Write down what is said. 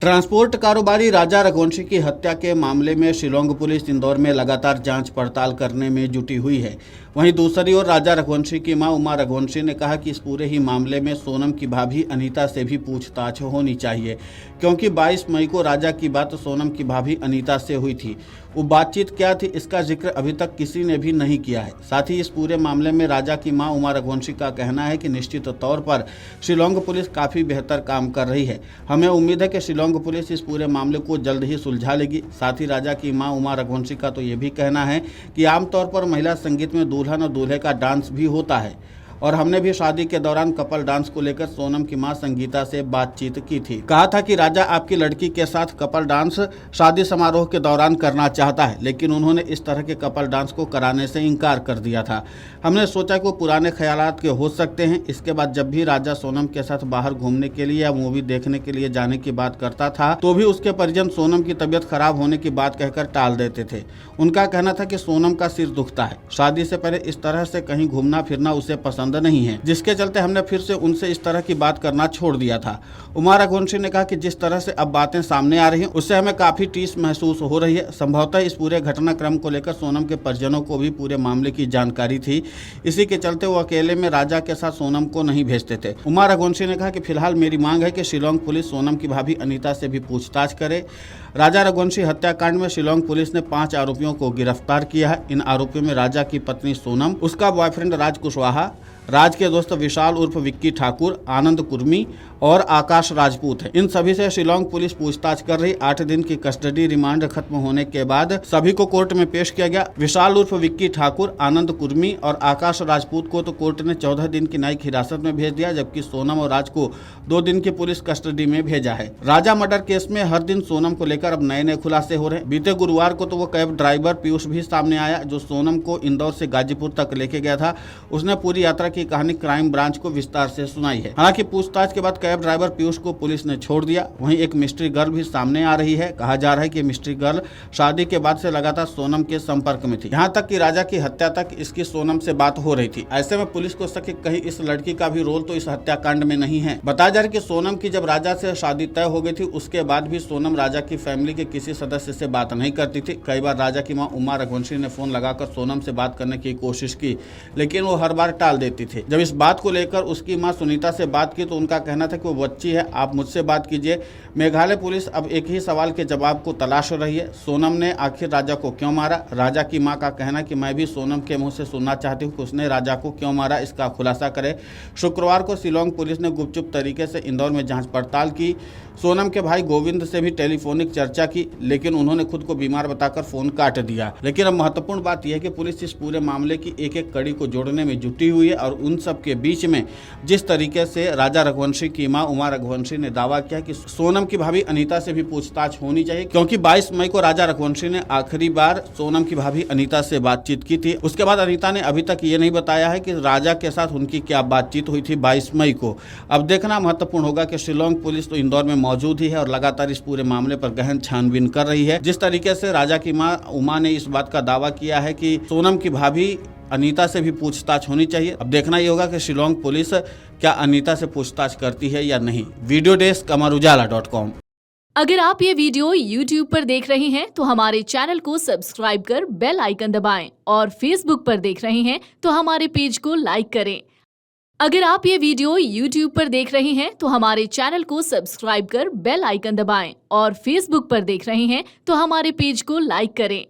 Transport कारोबारी राजा रघुवंशी की हत्या के मामले में शिलांग पुलिस इंदौर में लगातार जांच पड़ताल करने में जुटी हुई है। वहीं दूसरी ओर राजा रघुवंशी की मां उमा रघुवंशी ने कहा कि इस पूरे ही मामले में सोनम की भाभी अनीता से भी पूछताछ होनी चाहिए, क्योंकि 22 मई को राजा की बात सोनम की भाभी अनीता से हुई थी। वो बातचीत क्या थी, इसका जिक्र अभी तक किसी ने भी नहीं किया है। साथ ही इस पूरे मामले में राजा की मां उमा रघुवंशी का कहना है कि निश्चित तौर पर शिलांग पुलिस काफ़ी बेहतर काम कर रही है। हमें उम्मीद है कि शिलांग पुलिस इस पूरे मामले को जल्द ही सुलझा लेगी। साथ ही राजा की मां उमा रघुवंशी का तो ये भी कहना है कि आमतौर पर महिला संगीत में दुल्हन और दूल्हे का डांस भी होता है और हमने भी शादी के दौरान कपल डांस को लेकर सोनम की मां संगीता से बातचीत की थी। कहा था कि राजा आपकी लड़की के साथ कपल डांस शादी समारोह के दौरान करना चाहता है, लेकिन उन्होंने इस तरह के कपल डांस को कराने से इनकार कर दिया था। हमने सोचा कि वो पुराने ख्यालात के हो सकते हैं। इसके बाद जब भी राजा सोनम के साथ बाहर घूमने के लिए या मूवी देखने के लिए जाने की बात करता था तो भी उसके परिजन सोनम की तबीयत खराब होने की बात कहकर टाल देते थे। उनका कहना था कि सोनम का सिर दुखता है, शादी से पहले इस तरह से कहीं घूमना फिरना उसे पसंद नहीं है, जिसके चलते हमने फिर से उनसे इस तरह की बात करना छोड़ दिया था। उमा रघुवंशी ने कहा कि जिस तरह से अब बातें सामने आ रही हैं उससे हमें काफी टीस महसूस हो रही है। संभवतः इस पूरे घटनाक्रम को लेकर सोनम के परिजनों को भी पूरे मामले की जानकारी थी, इसी के चलते वो अकेले में राजा के साथ सोनम को नहीं भेजते थे। उमा रघुवंशी ने कहा कि फिलहाल मेरी मांग है कि शिलांग पुलिस सोनम की भाभी अनीता से भी पूछताछ करे। राजा रघुवंशी हत्याकांड में शिलांग पुलिस ने 5 आरोपियों को गिरफ्तार किया है। इन आरोपियों में राजा की पत्नी सोनम, उसका बॉयफ्रेंड राज कुशवाहा, राज के दोस्त विशाल उर्फ विक्की ठाकुर, आनंद कुर्मी और आकाश राजपूत है। इन सभी से शिलांग पुलिस पूछताछ कर रही। 8 दिन की कस्टडी रिमांड खत्म होने के बाद सभी को कोर्ट में पेश किया गया। विशाल उर्फ विक्की ठाकुर, आनंद कुर्मी और आकाश राजपूत को तो कोर्ट ने 14 दिन की न्यायिक हिरासत में भेज दिया, जबकि सोनम और राज को 2 दिन की पुलिस कस्टडी में भेजा है। राजा मर्डर केस में हर दिन सोनम को लेकर अब नए नए खुलासे हो रहे हैं। बीते गुरुवार को तो वो कैब ड्राइवर पीयूष भी सामने आया, जो सोनम को इंदौर से गाजीपुर तक लेके गया था। उसने पूरी यात्रा की कहानी क्राइम ब्रांच को विस्तार से सुनाई है। हालांकि पूछताछ के बाद कैब ड्राइवर पीयूष को पुलिस ने छोड़ दिया। वहीं एक मिस्ट्री गर्ल भी सामने आ रही है। कहा जा रहा है कि मिस्ट्री गर्ल शादी के बाद से लगातार सोनम के संपर्क में थी, यहाँ तक कि राजा की हत्या तक इसकी सोनम से बात हो रही थी। ऐसे में पुलिस को शक कहीं इस लड़की का भी रोल तो इस हत्याकांड में नहीं है। बताया जा रहा है कि सोनम की जब राजा से शादी तय हो गई थी उसके बाद भी सोनम राजा की फैमिली के किसी सदस्य से बात नहीं करती थी। कई बार राजा की मां उमा रघुवंशी ने फोन लगाकर सोनम से बात करने की कोशिश की, लेकिन वो हर बार टाल देती थी। जब इस बात को लेकर उसकी मां सुनीता से बात की तो उनका कहना था कि वो बच्ची है, आप मुझसे बात कीजिए। मेघालय पुलिस अब एक ही सवाल के जवाब को तलाश रही है, सोनम ने आखिर राजा को क्यों मारा। राजा की मां का कहना कि मैं भी सोनम के मुंह से सुनना चाहती हूँ कि उसने राजा को क्यों मारा, इसका खुलासा करे। शुक्रवार को शिलांग पुलिस ने गुपचुप तरीके से इंदौर में जांच पड़ताल की। सोनम के भाई गोविंद से भी टेलीफोनिक चर्चा की, लेकिन उन्होंने खुद को बीमार बताकर फोन काट दिया। लेकिन अब महत्वपूर्ण बात यह है कि पुलिस इस पूरे मामले की एक एक कड़ी को जोड़ने में जुटी हुई है और उन सब के बीच में जिस तरीके से राजा रघुवंशी की मां उमा रघुवंशी ने दावा किया कि सोनम की भाभी अनीता से भी पूछताछ होनी चाहिए, क्योंकि 22 मई को राजा रघुवंशी ने आखिरी बार सोनम की भाभी अनीता से बातचीत की थी। उसके बाद अनीता ने अभी तक ये नहीं बताया है कि राजा के साथ उनकी क्या बातचीत हुई थी 22 मई को। अब देखना महत्वपूर्ण होगा कि शिलांग पुलिस तो इंदौर में मौजूद ही है और लगातार इस पूरे मामले पर गहन छानबीन कर रही है। जिस तरीके से राजा की मां उमा ने इस बात का दावा किया है कि सोनम की भाभी अनीता से भी पूछताछ होनी चाहिए, अब देखना ये होगा कि शिलांग पुलिस क्या अनीता से पूछताछ करती है या नहीं। Video desk amarujala.com। अगर आप ये वीडियो YouTube पर देख रहे हैं तो हमारे चैनल को सब्सक्राइब कर बेल आइकन दबाएं और Facebook पर देख रहे हैं तो हमारे पेज को लाइक करें। अगर आप ये वीडियो YouTube पर देख रहे हैं तो हमारे चैनल को सब्सक्राइब कर बेल आइकन दबाएं और Facebook पर देख रहे हैं तो हमारे पेज को लाइक करें।